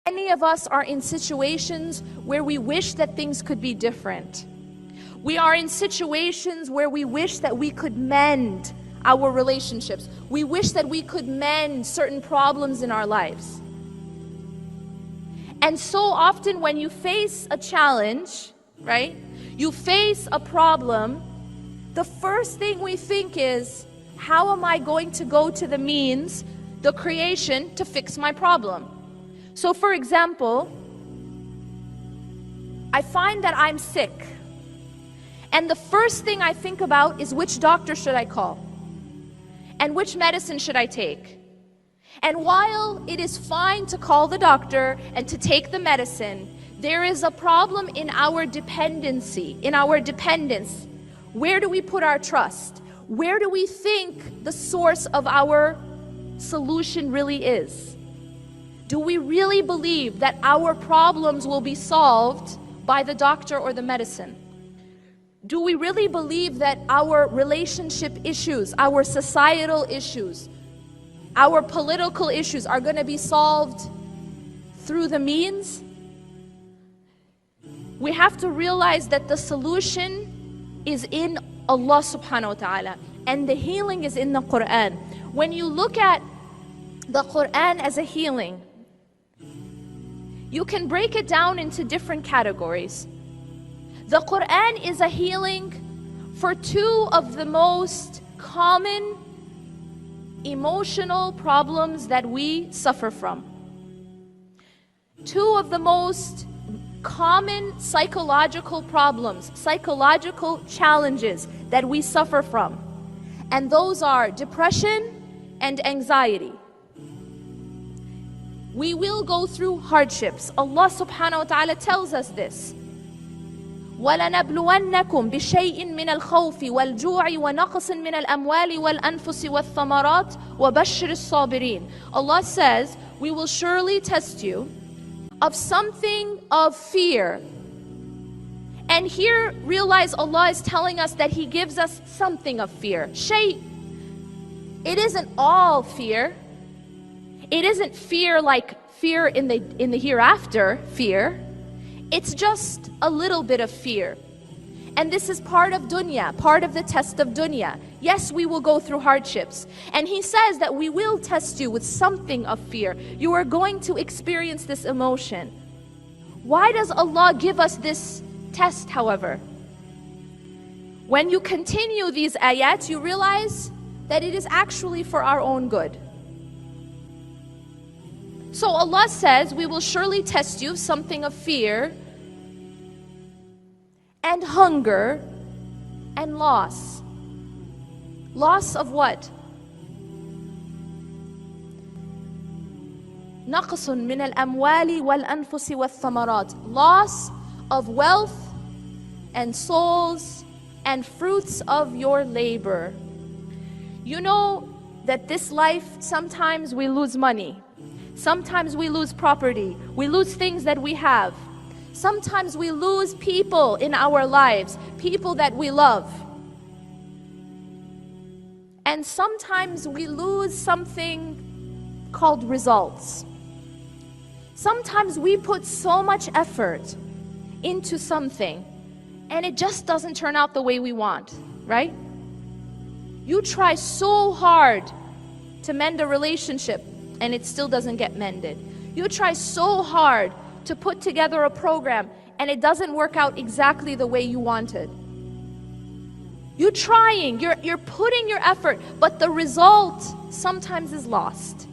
Many of us are in situations where we wish that things could be different. We are in situations where we wish that we could mend our relationships. We wish that we could mend certain problems in our lives. And so often when you face a challenge, right? You face a problem, the first thing we think is, how am I going to go to the means, the creation, to fix my problem? So for example, I find that I'm sick, and the first thing I think about is which doctor should I call? And which medicine should I take? And while it is fine to call the doctor and to take the medicine, there is a problem in our dependency, in our dependence. Where do we put our trust? Where do we think the source of our solution really is? Do we really believe that our problems will be solved by the doctor or the medicine? Do we really believe that our relationship issues, our societal issues, our political issues are going to be solved through the means? We have to realize that the solution is in Allah subhanahu wa ta'ala, and the healing is in the Quran. When you look at the Quran as a healing, you can break it down into different categories. The Quran is a healing for two of the most common emotional problems that we suffer from. Two of the most common psychological problems, psychological challenges that we suffer from. And those are depression and anxiety. We will go through hardships. Allah subhanahu wa ta'ala tells us this. وَلَنَبْلُوَنَّكُمْ بِشَيْءٍ مِّنَ الْخَوْفِ وَالْجُوعِ وَنَقْصٍ مِّنَ الْأَمْوَالِ وَالْأَنفُسِ وَالثَّمَرَاتِ وَبَشِّرِ الصَّابِرِينَ. Allah says, we will surely test you of something of fear. And here, realize Allah is telling us that He gives us something of fear. Shay. It isn't all fear. It isn't fear like fear in the hereafter fear. It's just a little bit of fear. And this is part of dunya, part of the test of dunya. Yes, we will go through hardships. And He says that we will test you with something of fear. You are going to experience this emotion. Why does Allah give us this test, however? When you continue these ayats, you realize that it is actually for our own good. So Allah says, we will surely test you something of fear and hunger and loss. Loss of what? نقص من الأموال والأنفس والثمرات. Loss of wealth and souls and fruits of your labor. You know that this life, sometimes we lose money. Sometimes we lose property. We lose things that we have. Sometimes we lose people in our lives, people that we love. And sometimes we lose something called results. Sometimes we put so much effort into something and it just doesn't turn out the way we want, right? You try so hard to mend a relationship and it still doesn't get mended. You try so hard to put together a program and it doesn't work out exactly the way you wanted. You're trying, you're putting your effort, but the result sometimes is lost.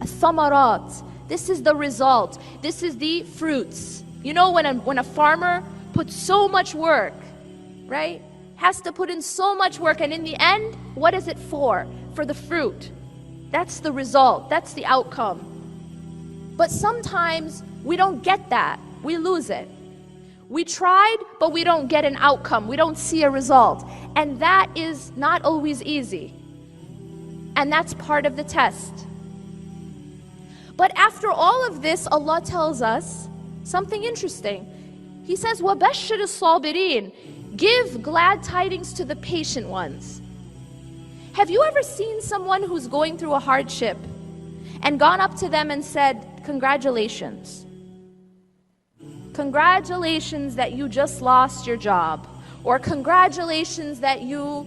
Thamarat, this is the result. This is the fruits. You know, when a farmer puts so much work, right? Has to put in so much work, and in the end, what is it for? For the fruit. That's the result. That's the outcome. But sometimes we don't get that. We lose it. We tried, but we don't get an outcome. We don't see a result. And that is not always easy. And that's part of the test. But after all of this, Allah tells us something interesting. He says, وَبَشِّرِ الصَّابِرِينَ. Give glad tidings to the patient ones. Have you ever seen someone who's going through a hardship and gone up to them and said, congratulations. Congratulations that you just lost your job. Or congratulations that you're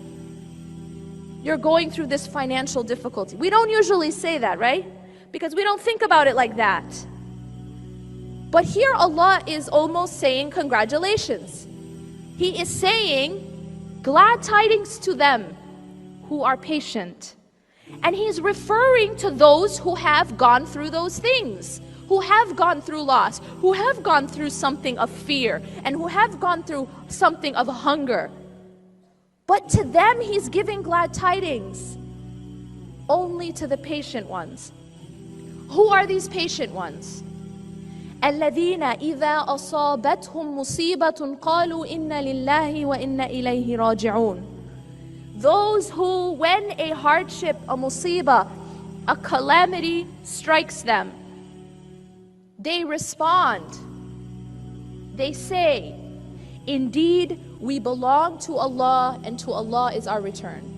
going through this financial difficulty. We don't usually say that, right? Because we don't think about it like that. But here Allah is almost saying congratulations. He is saying glad tidings to them who are patient. And He's referring to those who have gone through those things, who have gone through loss, who have gone through something of fear, and who have gone through something of hunger. But to them He's giving glad tidings, only to the patient ones. Who are these patient ones? الذين إذا أصابتهم مصيبة قالوا إنا لله وإنا إليه راجعون. Those who, when a hardship, a musibah, a calamity strikes them, they respond. They say, indeed, we belong to Allah and to Allah is our return.